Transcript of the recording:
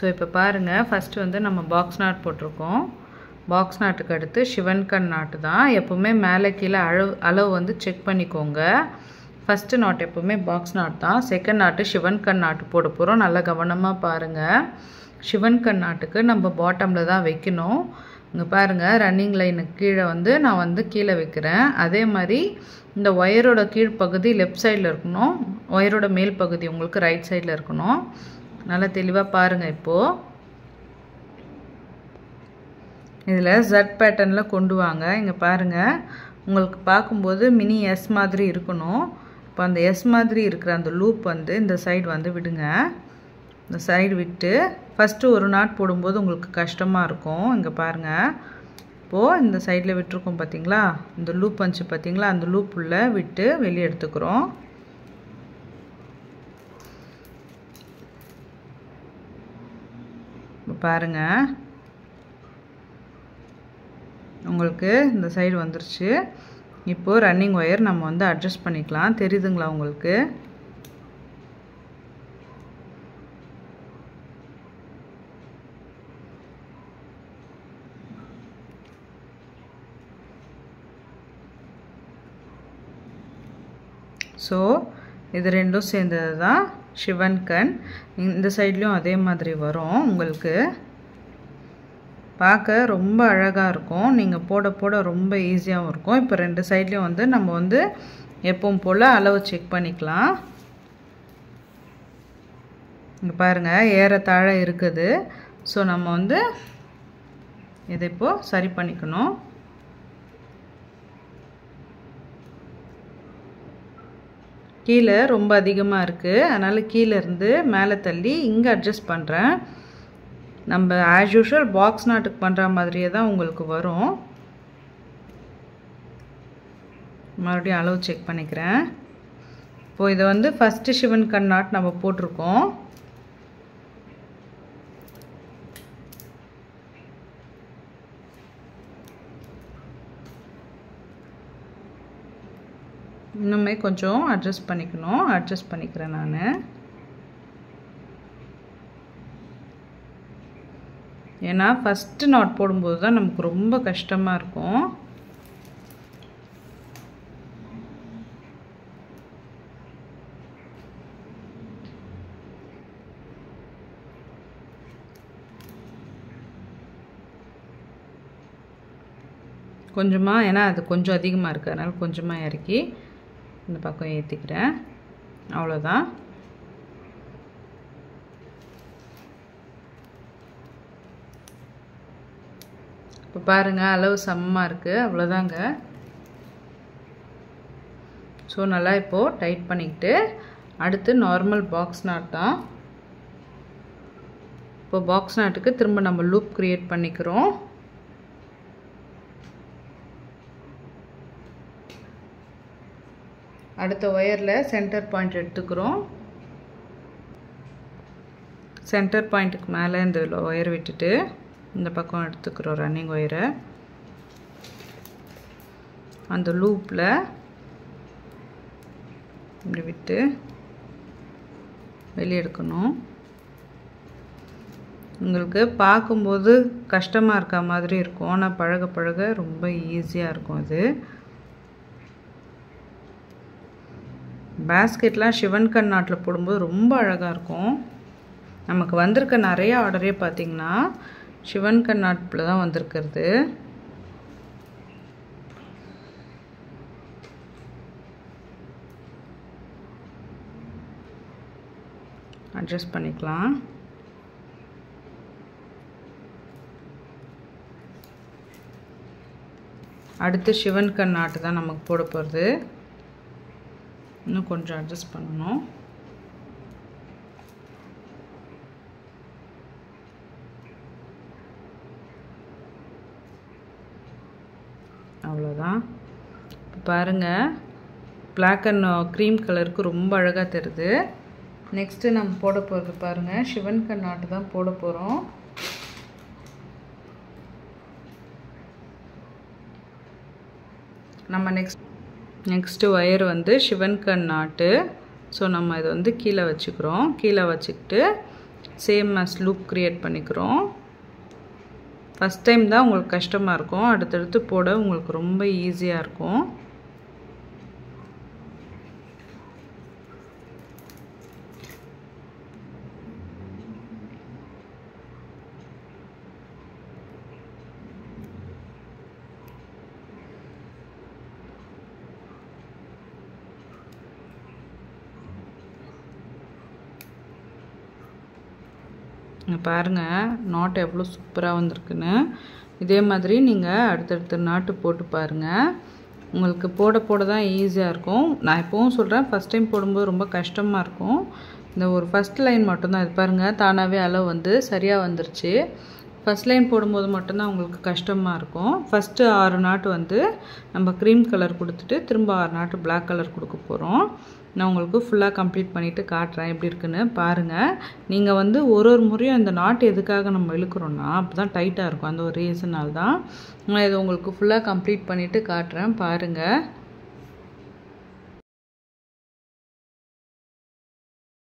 So இப்போ பாருங்கள், first வந்து நம்ம பாக்ஸ் நாட் போட்டிருக்கோம். பாக்ஸ் நாட்டுக்கு அடுத்து ஷிவன் கன் நாட்டு தான். எப்போவுமே மேலே கீழே அளவு வந்து செக் பண்ணிக்கோங்க. ஃபஸ்ட்டு நாட் எப்போவுமே பாக்ஸ் நாட் தான். செகண்ட் நாட்டு ஷிவன் கன் நாட்டு போட போகிறோம். நல்லா கவனமாக பாருங்கள். ஷிவன் கன் நாட்டுக்கு நம்ம பாட்டமில் தான் வைக்கணும். இங்கே பாருங்கள், ரன்னிங் லைனுக்கு கீழே வந்து நான் வந்து கீழே வைக்கிறேன். அதே மாதிரி இந்த ஒயரோட கீழ்ப்பகுதி லெஃப்ட் சைடில் இருக்கணும், ஒயரோட மேல் பகுதி உங்களுக்கு ரைட் சைடில் இருக்கணும். நல்லா தெளிவாக பாருங்கள். இப்போது இதில் ஜட் பேட்டர்னில் கொண்டு வாங்க. இங்கே பாருங்கள், உங்களுக்கு பார்க்கும்போது மினி எஸ் மாதிரி இருக்கணும். இப்போ அந்த எஸ் மாதிரி இருக்கிற அந்த லூப் வந்து இந்த சைடு வந்து விடுங்க. இந்த சைடு விட்டு ஃபஸ்ட்டு ஒரு நாட் போடும்போது உங்களுக்கு கஷ்டமாக இருக்கும். இங்கே பாருங்கள், இப்போது இந்த சைடில் விட்டுருக்கோம் பார்த்தீங்களா, இந்த லூப் வந்துச்சு பார்த்தீங்களா, அந்த லூப் உள்ள விட்டு வெளியே எடுத்துக்கிறோம். பாருங்கள், உங்களுக்கு இந்த சைடு வந்துருச்சு. இப்போது ரன்னிங் ஒயர் நம்ம வந்து அட்ஜஸ்ட் பண்ணிக்கலாம். தெரியுதுங்களா உங்களுக்கு? ஸோ இது ரெண்டும் சேர்ந்தது தான் ஷிவன் கன். இந்த சைட்லேயும் அதே மாதிரி வரும். உங்களுக்கு பார்க்க ரொம்ப அழகாக இருக்கும். நீங்கள் போட போட ரொம்ப ஈஸியாகவும் இருக்கும். இப்போ ரெண்டு சைட்லேயும் வந்து நம்ம வந்து எப்பவும் போல் அளவு செக் பண்ணிக்கலாம். இங்கே பாருங்கள், ஏறத்தாழ இருக்குது. ஸோ நம்ம வந்து இதை இப்போது சரி பண்ணிக்கணும். கீழே ரொம்ப அதிகமாக இருக்குது, அதனால் கீழே இருந்து மேலே தள்ளி இங்கே அட்ஜஸ்ட் பண்ணுறேன். நம்ம ஆஸ் யூஷுவல் பாக்ஸ் நாட்டுக்கு பண்ணுற மாதிரியே தான் உங்களுக்கு வரும். மறுபடியும் அளவு செக் பண்ணிக்கிறேன். இப்போது இதை வந்து ஃபஸ்ட்டு ஷிவன் கன் நாட் நம்ம போட்டிருக்கோம். இன்னுமே கொஞ்சம் அட்ஜஸ்ட் பண்ணிக்கணும். அட்ஜஸ்ட் பண்ணிக்கிறேன் நான். ஏன்னா ஃபஸ்ட்டு நாட் போடும்போது தான் நமக்கு ரொம்ப கஷ்டமாக இருக்கும். கொஞ்சமாக, ஏன்னா அது கொஞ்சம் அதிகமாக இருக்குது, அதனால் கொஞ்சமாக இறக்கி இந்த பக்கம் ஏற்றிக்கிறேன். அவ்வளோதான். இப்போ பாருங்கள், அளவு சமமாக இருக்குது. அவ்வளோதாங்க. ஸோ நல்லா இப்போது டைட் பண்ணிக்கிட்டு அடுத்து நார்மல் பாக்ஸ் நாட் தான். இப்போ பாக்ஸ் நாட்டுக்கு திரும்ப நம்ம லூப் க்ரியேட் பண்ணிக்கிறோம். அடுத்த ஒயரில் சென்டர் பாயிண்ட் எடுத்துக்கிறோம். சென்டர் பாயிண்ட்டுக்கு மேலே இந்த ஒயர் விட்டுட்டு இந்த பக்கம் எடுத்துக்கிறோம் ரன்னிங் ஒயரை. அந்த லூப்பில் இப்படி விட்டு வெளியே எடுக்கணும். உங்களுக்கு பார்க்கும்போது கஷ்டமாக இருக்க மாதிரி இருக்கும், ஆனால் பழக பழக ரொம்ப ஈஸியாக இருக்கும். அது பேஸ்கெட்லாம் ஷிவன் கன் நாட்டில் போடும்போது ரொம்ப அழகாக இருக்கும். நமக்கு வந்திருக்க நிறைய ஆர்டரே பார்த்திங்கன்னா ஷிவன் கன் நாட்டில் தான் வந்திருக்கிறது. அட்ஜஸ்ட் பண்ணிக்கலாம். அடுத்து ஷிவன் கன் நாட்டு தான் நமக்கு போட போகிறது. இன்னும் கொஞ்சம் அட்ஜஸ்ட் பண்ணணும். அவ்வளோதான். இப்போ பாருங்கள், பிளாக் அண்ட் க்ரீம் கலருக்கு ரொம்ப அழகாக தெரியுது. நெக்ஸ்ட்டு நம்ம போட போகிறது பாருங்கள், ஷிவன் கன் நாட்டு தான் போட போகிறோம். நம்ம நெக்ஸ்ட்டு ஒயர் வந்து ஷிவன் கன் நாட்டு. ஸோ நம்ம இதை வந்து கீழே வச்சுக்கிறோம். கீழே வச்சுக்கிட்டு சேம் as லூப் க்ரியேட் பண்ணிக்கிறோம். ஃபஸ்ட் டைம் தான் உங்களுக்கு கஷ்டமாக இருக்கும், அடுத்தடுத்து போட உங்களுக்கு ரொம்ப ஈஸியாக இருக்கும். பாருங்கள் நாட் எவ்வளோ சூப்பராக வந்திருக்குன்னு. இதே மாதிரி நீங்கள் அடுத்தடுத்த நாட்டு போட்டு பாருங்கள். உங்களுக்கு போட தான் ஈஸியாக இருக்கும். நான் இப்போவும் சொல்கிறேன், ஃபஸ்ட் டைம் போடும்போது ரொம்ப கஷ்டமாக இருக்கும். இந்த ஒரு ஃபஸ்ட் லைன் மட்டும்தான் இது பாருங்கள், தானாகவே அளவு வந்து சரியாக வந்துருச்சு. ஃபஸ்ட் லைன் போடும்போது மட்டும்தான் உங்களுக்கு கஷ்டமாக இருக்கும். ஃபஸ்ட்டு 6 நாட்டு வந்து நம்ம க்ரீம் கலர் கொடுத்துட்டு திரும்ப 6 நாட்டு பிளாக் கலர் கொடுக்க போகிறோம். நான் உங்களுக்கு ஃபுல்லாக கம்ப்ளீட் பண்ணிவிட்டு காட்டுறேன் எப்படி இருக்குன்னு பாருங்கள். நீங்கள் வந்து ஒரு முறையும் இந்த நாட்டு எதுக்காக நம்ம இழுக்கிறோன்னா அப்போ தான் டைட்டாக இருக்கும், அந்த ஒரு ரீசனால் தான். நான் இதை உங்களுக்கு ஃபுல்லாக கம்ப்ளீட் பண்ணிவிட்டு காட்டுறேன் பாருங்கள்.